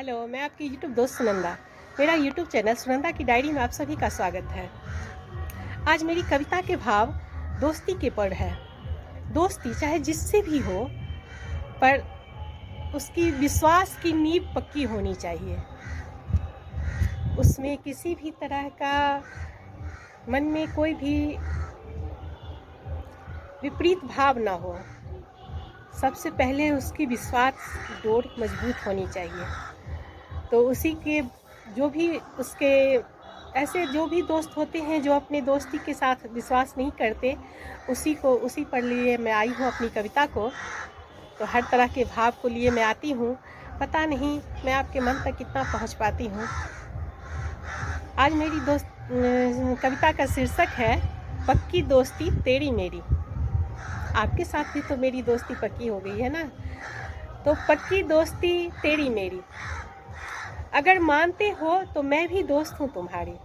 Hello, मैं आपकी YouTube दोस्त सुनंदा। मेरा यूट्यूब चैनल सुनंदा की डायरी में आप सभी का स्वागत है। आज मेरी कविता के भाव दोस्ती के पर है। दोस्ती चाहे जिससे भी हो, पर उसकी विश्वास की नींव पक्की होनी चाहिए। उसमें किसी भी तरह का मन में कोई भी विपरीत भाव ना हो। सबसे पहले उसकी विश्वास की डोर मजबूत होनी चाहिए। तो उसी के जो भी उसके ऐसे जो भी दोस्त होते हैं जो अपने दोस्ती के साथ विश्वास नहीं करते, उसी पर लिए मैं आई हूँ अपनी कविता को। तो हर तरह के भाव को लिए मैं आती हूँ। पता नहीं मैं आपके मन तक कितना पहुँच पाती हूँ। आज मेरी कविता का शीर्षक है पक्की दोस्ती तेरी मेरी। आपके साथ भी तो मेरी दोस्ती पक्की हो गई है ना। तो पक्की दोस्ती तेरी मेरी, अगर मानते हो तो मैं भी दोस्त हूँ तुम्हारी।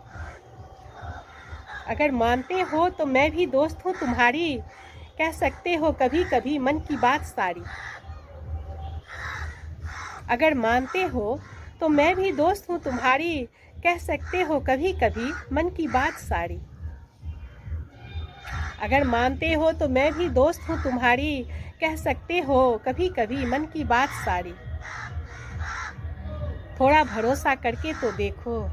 अगर मानते हो तो मैं भी दोस्त हूँ तुम्हारी, कह सकते हो कभी कभी मन की बात सारी। अगर मानते हो तो मैं भी दोस्त हूँ तुम्हारी, कह सकते हो कभी कभी मन की बात सारी। अगर मानते हो तो मैं भी दोस्त हूँ तुम्हारी, कह सकते हो कभी कभी मन की बात सारी। थोड़ा भरोसा करके तो देखो,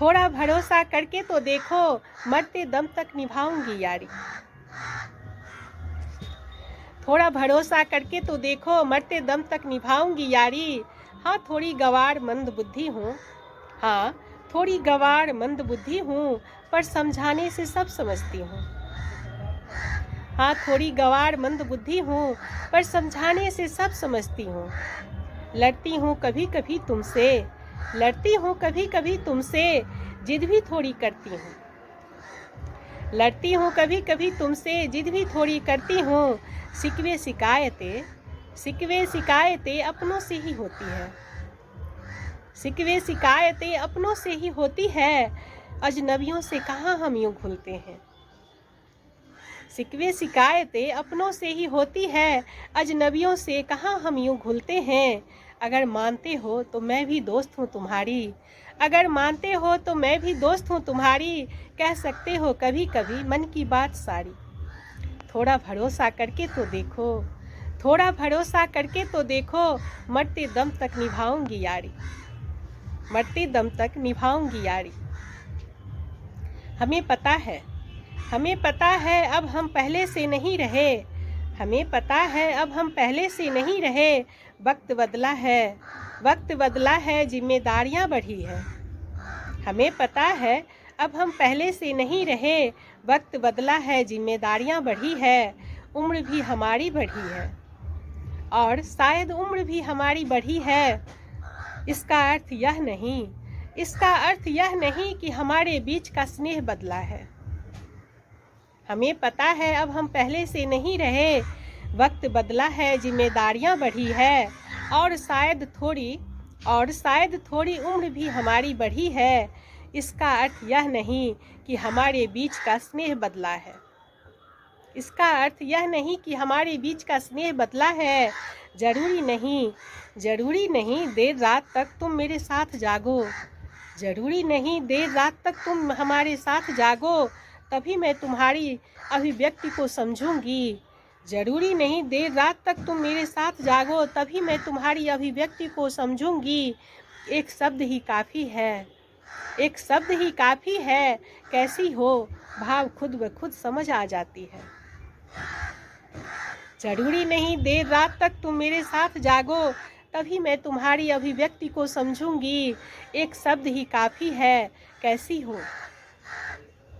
थोड़ा भरोसा करके तो देखो, मरते दम तक निभाऊंगी यारी। थोड़ा भरोसा करके तो देखो, मरते दम तक निभाऊंगी यारी। हाँ थोड़ी गवार मंद बुद्धि हूँ, हाँ थोड़ी गवार मंद बुद्धि हूँ, पर समझाने से सब समझती हूँ। हाँ थोड़ी गवार मंद बुद्धि हूँ, पर समझाने से सब समझती हूँ। लड़ती हूँ कभी कभी तुमसे, लड़ती हूँ कभी कभी तुमसे, जिद भी थोड़ी करती हूँ। लड़ती हूँ कभी कभी तुमसे, जिद भी थोड़ी करती हूँ। शिकवे शिकायतें अपनों से ही होती है। शिकवे शिकायतें अपनों से ही होती है, अजनबियों से कहाँ हम यूँ घुलते हैं। शिकवे शिकायतें अपनों से ही होती है, अजनबियों से कहाँ हम यूँ घुलते हैं। अगर मानते हो तो मैं भी दोस्त हूँ तुम्हारी, अगर मानते हो तो मैं भी दोस्त हूँ तुम्हारी, कह सकते हो कभी कभी मन की बात सारी। थोड़ा भरोसा करके तो देखो, थोड़ा भरोसा करके तो देखो, मरते दम तक निभाऊंगी यारी। मरते दम तक निभाऊंगी यारी। हमें पता है अब हम पहले से नहीं रहे। हमें पता है अब हम पहले से नहीं रहे। वक्त बदला है जिम्मेदारियां बढ़ी है। हमें पता है अब हम पहले से नहीं रहे। वक्त बदला है जिम्मेदारियां बढ़ी है। उम्र भी हमारी बढ़ी है, और शायद उम्र भी हमारी बढ़ी है। इसका अर्थ यह नहीं कि हमारे बीच का स्नेह बदला है। हमें पता है अब हम पहले से नहीं रहे। वक्त बदला है जिम्मेदारियां बढ़ी है, और शायद थोड़ी उम्र भी हमारी बढ़ी है। इसका अर्थ यह नहीं कि हमारे बीच का स्नेह बदला है। इसका अर्थ यह नहीं कि हमारे बीच का स्नेह बदला है। जरूरी नहीं देर रात तक तुम मेरे साथ जागो। जरूरी नहीं देर रात तक तुम हमारे साथ जागो, तभी मैं तुम्हारी अभिव्यक्ति को समझूंगी। जरूरी नहीं देर रात तक तुम मेरे साथ जागो, तभी मैं तुम्हारी अभिव्यक्ति को समझूंगी। एक शब्द ही काफ़ी है, कैसी हो भाव खुद ब खुद समझ आ जाती है। जरूरी नहीं देर रात तक तुम मेरे साथ जागो, तभी मैं तुम्हारी अभिव्यक्ति को समझूंगी। एक शब्द ही काफ़ी है, कैसी हो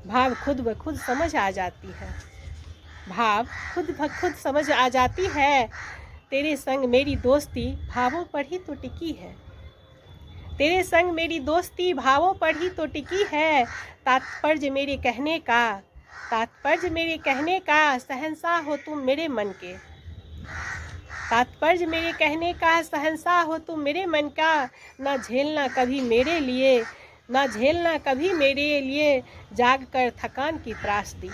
भाव खुद ब खुद समझ आ जाती है। भाव खुद ब खुद समझ आ जाती है। तेरे संग मेरी दोस्ती भावों पर ही तो टिकी है। तेरे संग मेरी दोस्ती भावों पर ही तो टिकी है। तात्पर्य मेरे कहने का शहंशाह हो तुम मेरे मन के। तात्पर्य मेरे कहने का शहंशाह हो तुम मेरे मन का। ना झेलना कभी मेरे लिए जाग कर थकान की त्रासदी।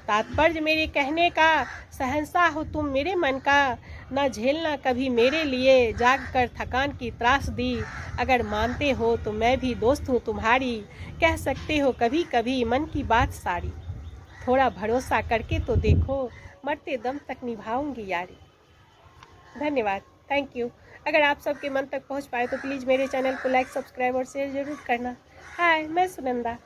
तात्पर्य मेरे कहने का, शहंशाह हो तुम मेरे मन का, न झेलना कभी मेरे लिए जाग कर थकान की त्रासदी। अगर मानते हो तो मैं भी दोस्त हूँ तुम्हारी, कह सकते हो कभी कभी मन की बात सारी। थोड़ा भरोसा करके तो देखो, मरते दम तक निभाऊंगी यारी। धन्यवाद, थैंक यू। अगर आप सबके मन तक पहुंच पाए तो प्लीज़ मेरे चैनल को लाइक, सब्सक्राइब और शेयर ज़रूर करना। हाय, मैं सुनंदा।